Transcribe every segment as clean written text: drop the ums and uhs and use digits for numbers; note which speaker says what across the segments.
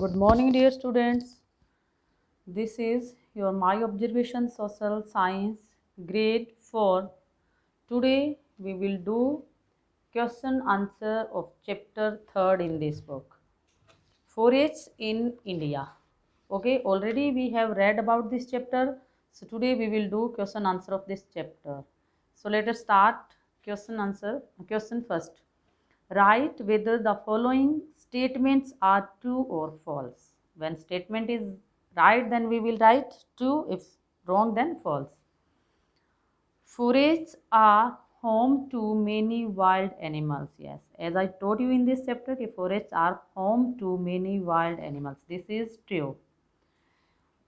Speaker 1: Good morning, dear students. This is your My Observation Social Science grade 4. Today we will do question answer of chapter 3rd in this book. Forests in India. Okay, already we have read about this chapter. So today we will do question answer of this chapter. So let us start question first. Write whether the following statements are true or false. When statement is right, then we will write true. If wrong, then false. Forests are home to many wild animals. Yes, as I told you in this chapter, forests are home to many wild animals. This is true.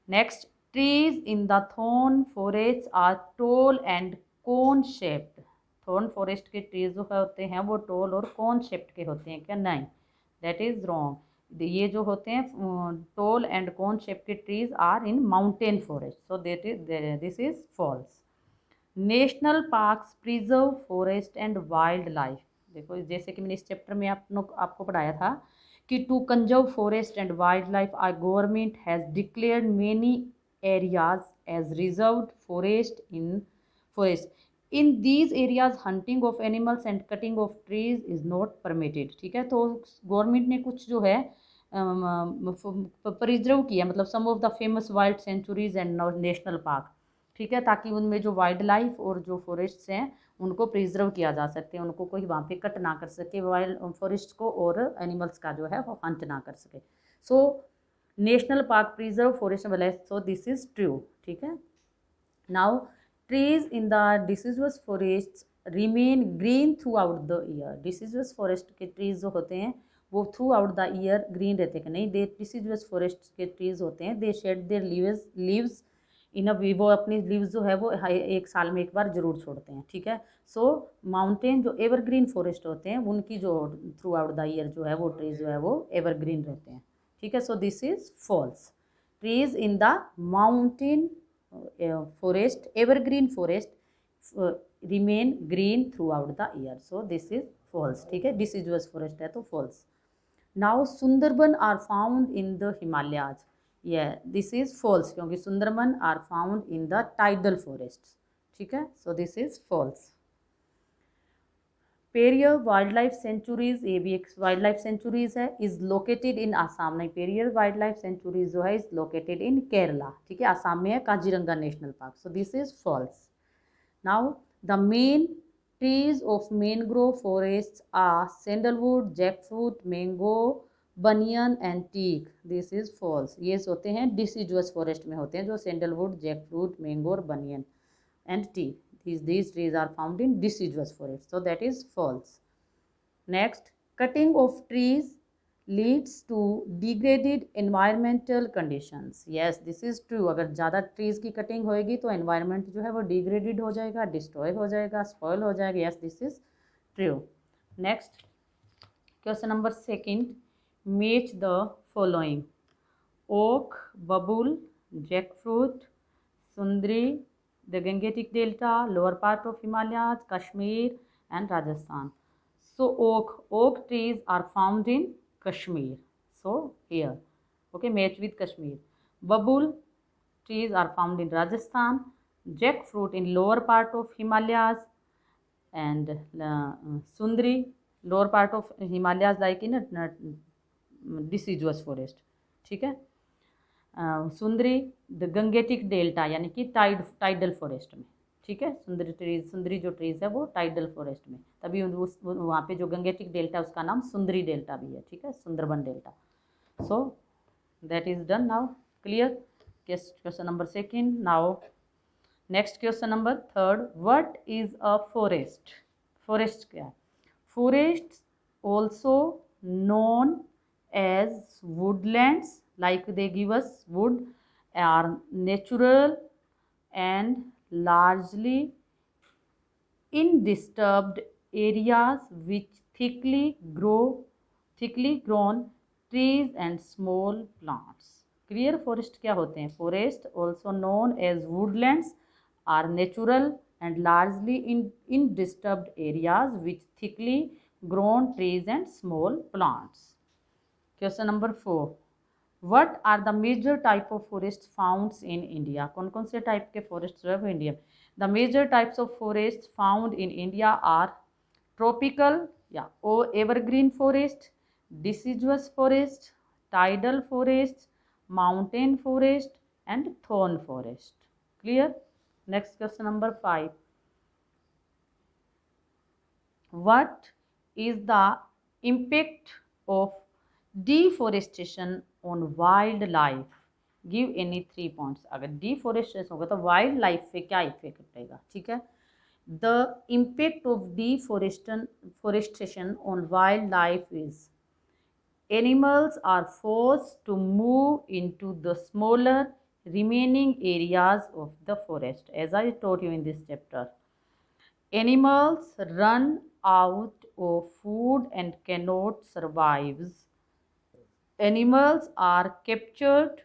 Speaker 1: Next, trees in the thorn forests are tall and cone shaped. Thorn forest के trees जो होते हैं वो toll और कौन shaped के होते हैं क्या? नहीं, दैट इज रॉन्ग. ये जो होते हैं टोल एंड कौन शेप के trees are in mountain forest. So that is this is false. National parks preserve forest and wildlife. देखो, जैसे कि मैंने इस चैप्टर में आपको पढ़ाया था कि to conserve forest and wildlife are government has declared many areas as reserved forest in these areas hunting of animals and cutting of trees is not permitted. ठीक है, तो गवर्नमेंट ने कुछ जो है प्रिजर्व किया, मतलब some of the famous wild sanctuaries and national park. ठीक है, ताकि उनमें जो वाइल्ड लाइफ और जो फॉरेस्ट्स हैं उनको प्रिजर्व किया जा सकते हैं, उनको कोई वहाँ पे कट ना कर सके वाइल्ड फॉरेस्ट को, और एनिमल्स का जो है वो हंट ना कर सके. So national park preserve forest wild. So this is true. ठीक है. Now trees in the deciduous forest remain green throughout the year. Deciduous forest के ट्रीज जो होते हैं वो throughout the year green रहते हैं कि नहीं? दे डिसिडुअस फॉरेस्ट के ट्रीज होते हैं, दे शेड देयर लीव्स इन अ वो अपनी लीव्स जो है वो एक साल में एक बार जरूर छोड़ते हैं. ठीक है. सो माउंटेन जो एवरग्रीन फॉरेस्ट होते हैं उनकी जो थ्रू आउट द ईयर जो है वो ट्रीज जो है वो एवरग्रीन रहते हैं. ठीक है. So this is false. Trees in the mountain forest evergreen forest remain green throughout the year. So this is false. ठीक है, डिसिडुअस फॉरेस्ट है तो false. Now Sundarban are found in the Himalayas. This is false, क्योंकि Sundarban are found in the tidal forest. ठीक है. So this is false. Periyar wild life sanctuaries, ये भी एक वाइल्ड लाइफ सेंचुरीज है, इज लोकेटेड इन आसाम. नहीं, पेरियर वाइल्ड लाइफ सेंचुरीज जो है इज लोकेटेड इन केरला. ठीक है, आसाम में है Kaziranga national park. So this is false. Now the main trees of mangrove forest are sandalwood, jackfruit, mango, banyan and teak. This is false. ये होते हैं डिसिडुअस फॉरेस्ट में होते हैं, जो सैंडलवुड, जैकफ्रूट, मैंगो और banyan and teak. These trees are found in deciduous forest. So that is false. Next, cutting of trees leads to degraded environmental conditions. Yes, this is true. अगर ज़्यादा trees की cutting होएगी तो environment जो है वो degraded हो जाएगा, destroy हो जाएगा, spoil हो जाएगा. Yes, this is true. Next, question number 2. Match the following: oak, babul, jackfruit, sundri, the Gangetic Delta, lower part of Himalayas, Kashmir and Rajasthan. So oak trees are found in Kashmir. So here, okay, match with Kashmir. Babul trees are found in Rajasthan. Jackfruit in lower part of Himalayas, and Sundri lower part of Himalayas, like in a deciduous forest. ठीक है. सुंदरी the Gangetic delta यानी कि tidal forest में. ठीक है, सुंदरी जो trees है वो टाइडल फॉरेस्ट में, तभी वहाँ पे जो गंगेटिक डेल्टा उसका नाम सुंदरी डेल्टा भी है. ठीक है, Sundarban delta. So that is done. Now clear question number 2. Now next question number 3. What is a forest? Forest क्या है? Forest also known as woodlands, like they give us wood, are natural and largely undisturbed areas with thickly grown trees and small plants. Clear? forest क्या होते हैं? forest also known as woodlands are natural and largely undisturbed areas with thickly grown trees and small plants. Question number 4. What are the major type of forest found in India, कौन कौन से type के forest जो है वो India में। The major types of forest found in India are tropical या ओ evergreen forest, deciduous forest, tidal forest, mountain forest and thorn forest. Clear. Next question number 5, what is the impact of deforestation on wildlife, give any 3 points। अगर deforestation होगा तो wild life पे क्या effect पड़ेगा, ठीक है। The impact of deforestation on wild life is animals are forced to move into the smaller remaining areas of the forest, as I told you in this chapter. Animals run out of food and cannot survive. Animals are captured,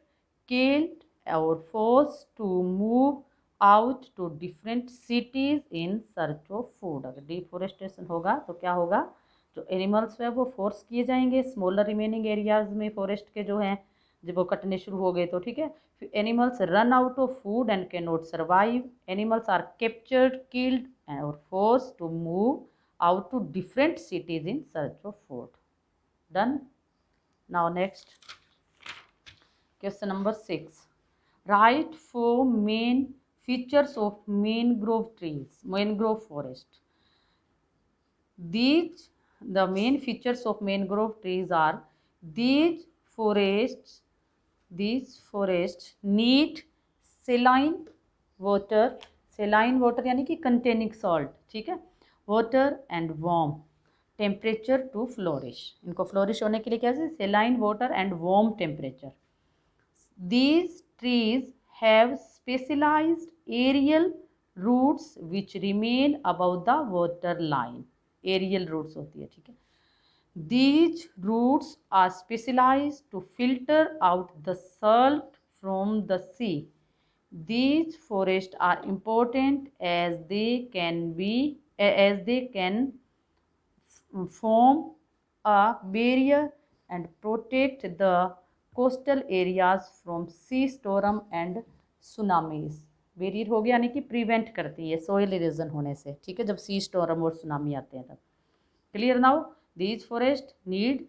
Speaker 1: killed, or forced to move out to different cities in search of food। अगर deforestation होगा तो क्या होगा, जो animals है वो force किए जाएंगे स्मॉलर रिमेनिंग एरियाज में फॉरेस्ट के जो हैं, जब वो कटने शुरू हो गए तो ठीक है। फिर animals run out of food and can not survive, animals are captured, killed और force to move out to different cities in search of food. Done. Now next question number 6, write 4 main features of mangrove trees, mangrove forest. The main features of mangrove trees are these forests need saline water यानी कि containing salt, ठीक है, water and warm temperature to flourish. इनको flourish होने के लिए क्या है, saline water and warm temperature. These trees have specialised aerial roots which remain above the water line, aerial roots होती है, ठीक है। These roots are specialised to filter out the salt from the sea. These forests are important as they can form a barrier and protect the coastal areas from sea storm and tsunamis। Barrier हो गया यानी कि prevent करती है soil erosion होने से, ठीक है, जब सी स्टॉर्म और सुनामी आते हैं तब। Clear now. These forest need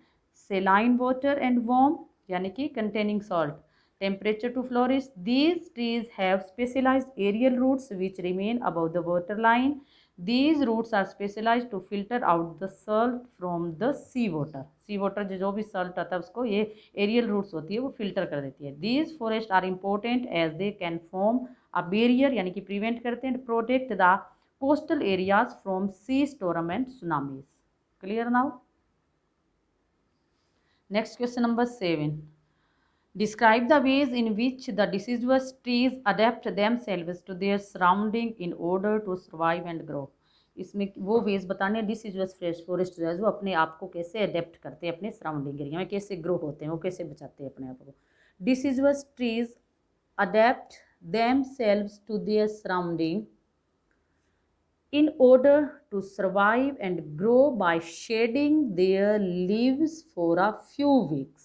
Speaker 1: सेलाइन water and warm यानी कि containing salt temperature to flourish. These trees have specialized aerial roots which remain above the water line. These roots are specialized to filter out the salt from the sea water. Sea water जो भी salt आता है उसको ये aerial roots होती है वो filter कर देती है। These forests are important as they can form a barrier यानी कि prevent करते हैं, protect the coastal areas from sea storm and tsunamis. Clear now? Next question number 7. Describe the ways in which the deciduous trees adapt themselves to their surrounding in order to survive and grow। इसमें वो veg बताने डिसिजुअस forest जो है जो अपने आप को कैसे अडेप्ट करते हैं अपने सराउंडिंग एरिया में, कैसे ग्रो होते हैं, वो कैसे बचाते हैं अपने आप को। Deciduous trees adapt themselves to their surrounding in order to survive and grow by shedding their leaves for a few weeks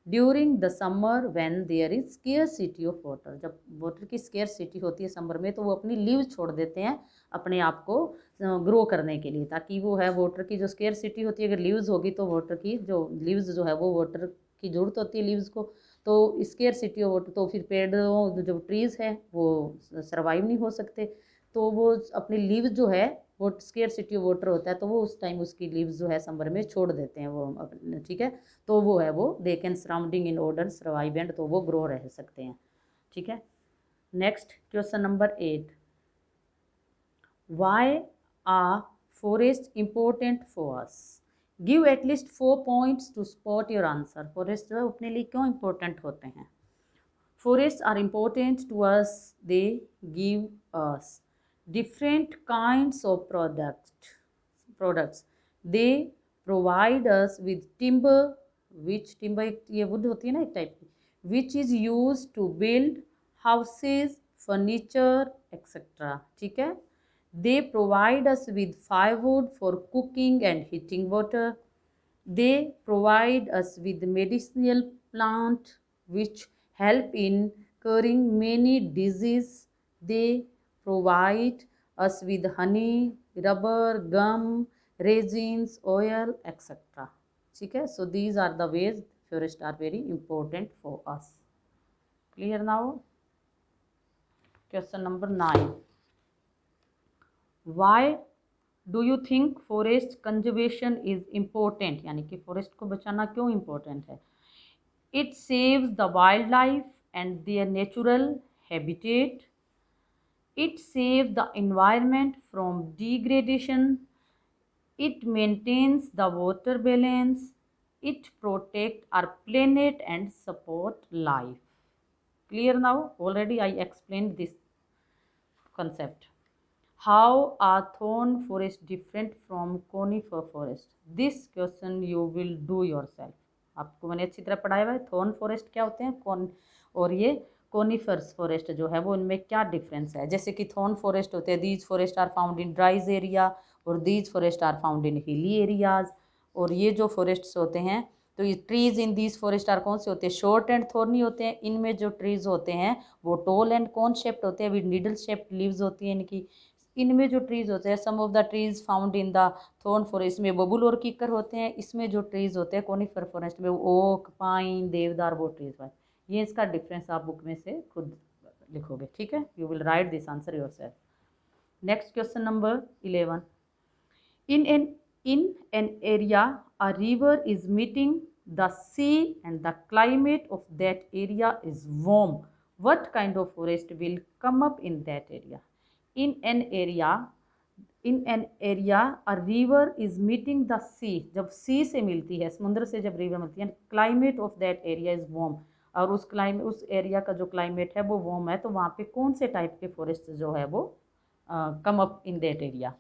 Speaker 1: during the summer when there is scarcity of water. जब वाटर की scarcity होती है summer में तो वो अपनी leave छोड़ देते हैं अपने आप को ग्रो करने के लिए, ताकि वो है वाटर की जो स्केर्सिटी होती है, अगर लीव्स होगी तो वाटर की जो लीव्स जो है वो वाटर की ज़रूरत होती है लीव्स को, तो स्केर्सिटी ऑफ वाटर तो फिर पेड़ जो ट्रीज़ हैं वो सर्वाइव नहीं हो सकते, तो वो अपनी लीव्स जो है वो स्केर्सिटी ऑफ वाटर होता है तो वो उस टाइम उसकी लीव्स जो है समर में छोड़ देते हैं वो, ठीक है, तो वो है वो they can surrounding in order survive and तो वो ग्रो रह सकते हैं, ठीक है। Next question number 8, why are forest important for us, give at least 4 points to spot your answer. Forest जो है अपने लिए क्यों इम्पोर्टेंट होते हैं। Forest are important to us, they give us different kinds of products they provide us with timber, which timber ये wood होती है ना एक टाइप की, which is used to build houses, furniture etc, ठीक है। they provide us with firewood for cooking and heating water, they provide us with medicinal plant, which help in curing many diseases. They provide us with honey, rubber, gum, resins, oil, etc. ठीक है, so these are the ways forests are very important for us. Clear now? Question number 9. Why do you think forest conservation is important? यानी कि forest को बचाना क्यों important है? It saves the wildlife and their natural habitat. It saves the environment from degradation. It maintains the water balance. It protects our planet and support life. Clear now? Already I explained this concept. How are thorn forest different from conifer forest? This question you will do yourself. आपको मैंने अच्छी तरह पढ़ाया हुआ है thorn forest क्या होते हैं कौन और ये कोनिफर्स फॉरेस्ट जो है वो इनमें क्या डिफरेंस है। जैसे कि थॉर्न फॉरेस्ट होते हैं, these forest are found in dries area और these forest are found in hilly areas. और ये जो फॉरेस्ट्स होते हैं तो ये trees in these forest are कौन से होते हैं? शॉर्ट एंड थॉर्नी होते हैं। इनमें जो ट्रीज होते हैं वो टॉल एंड कोन शेप्ड होते हैं, विद निडल शेप्ड लीव्स होती हैं इनकी। इनमें जो ट्रीज होते हैं some of the trees found in the thorn forest में बबूल और कीकर होते हैं। इसमें जो ट्रीज होते हैं कोनिफर फॉरेस्ट में ओक, पाइन, देवदार, वो ट्रीज है। ये इसका डिफरेंस आप बुक में से खुद लिखोगे, ठीक है। You will write this answer yourself. Next question number 11. In an area, a river is meeting the sea and the climate of that area is warm. What kind of forest will come up in that area? In an area, a river is meeting the sea. जब sea से मिलती है, समुद्र से जब river मिलती है, climate of that area is warm. और उस एरिया का जो क्लाइमेट है वो वार्म है, तो वहाँ पे कौन से टाइप के फॉरेस्ट जो है वो come up in that area?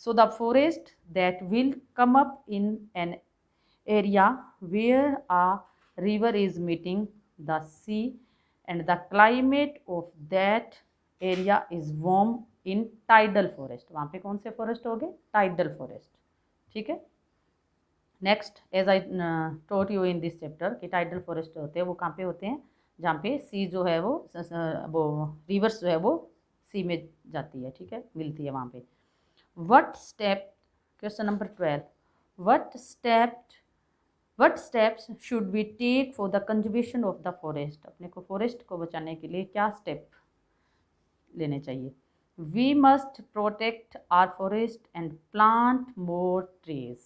Speaker 1: So the forest that will come up in an area where a river is meeting the sea and the climate of that area is warm in tidal forest. वहाँ पे कौन से forest हो गए? Tidal forest, ठीक है। Next, as I taught you in this chapter कि tidal forest होते हैं वो कहाँ पे होते हैं? जहाँ पे सी जो है वो रिवर्स जो है वो सी में जाती है, ठीक है, मिलती है वहाँ पे। What step, question number 12, what steps should we take for the conservation of the forest? अपने को फॉरेस्ट को बचाने के लिए क्या स्टेप लेने चाहिए? We must protect our forest and plant more trees.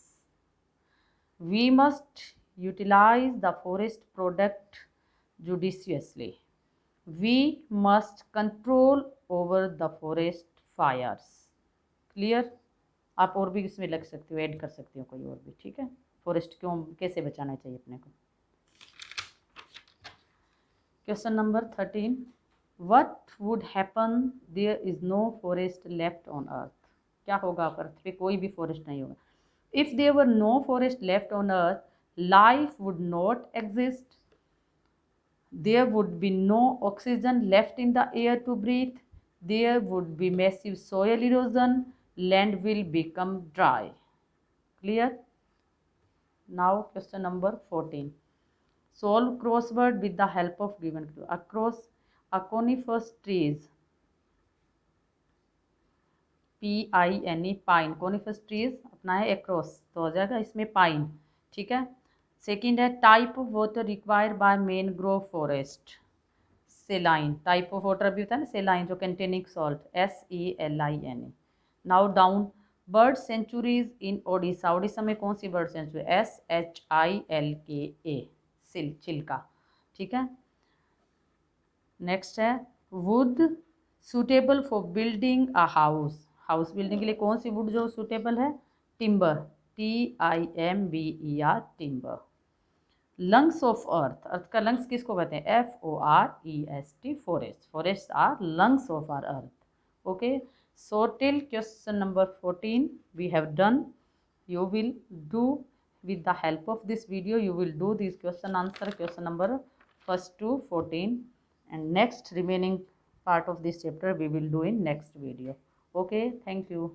Speaker 1: We must utilize the forest product judiciously. We must control over the forest fires. Clear? आप और भी इसमें लग सकते हो, ऐड कर सकते हो कोई और भी, ठीक है। फॉरेस्ट क्यों कैसे बचाना चाहिए अपने को। Question number 13. What would happen there is no forest left on earth? क्या होगा अगर अर्थ पे कोई भी फॉरेस्ट नहीं होगा? If there were no forest left on earth, life would not exist, there would be no oxygen left in the air to breathe, there would be massive soil erosion, land will become dry. Clear? Now question number 14. Solve crossword with the help of given clue. Across a coniferous trees, PINE, pine, coniferous trees अपना है across तो हो जाएगा इसमें pine, ठीक है। Second है type of water required by mangrove forest, saline, type of water भी होता है ना सेलाइन, जो containing salt, SELINE। Now down, bird sanctuaries in Odisha, Odisha में कौन सी बर्ड सेंचुरी? SHILKA, चिल्का, ठीक है। नेक्स्ट है wood suitable for building a house, house building के लिए कौन सी वुड जो सूटेबल है? Timber, TIMBER, timber. Lungs of earth, earth का लंग्स किसको कहते हैं? FOREST, forest, forest are lungs of our earth. Okay, so till question number 14 we have done. You will do with the help of this video, you will do this question answer, question number 1 to 14, and next remaining part of this chapter we will do in next video. Okay, thank you.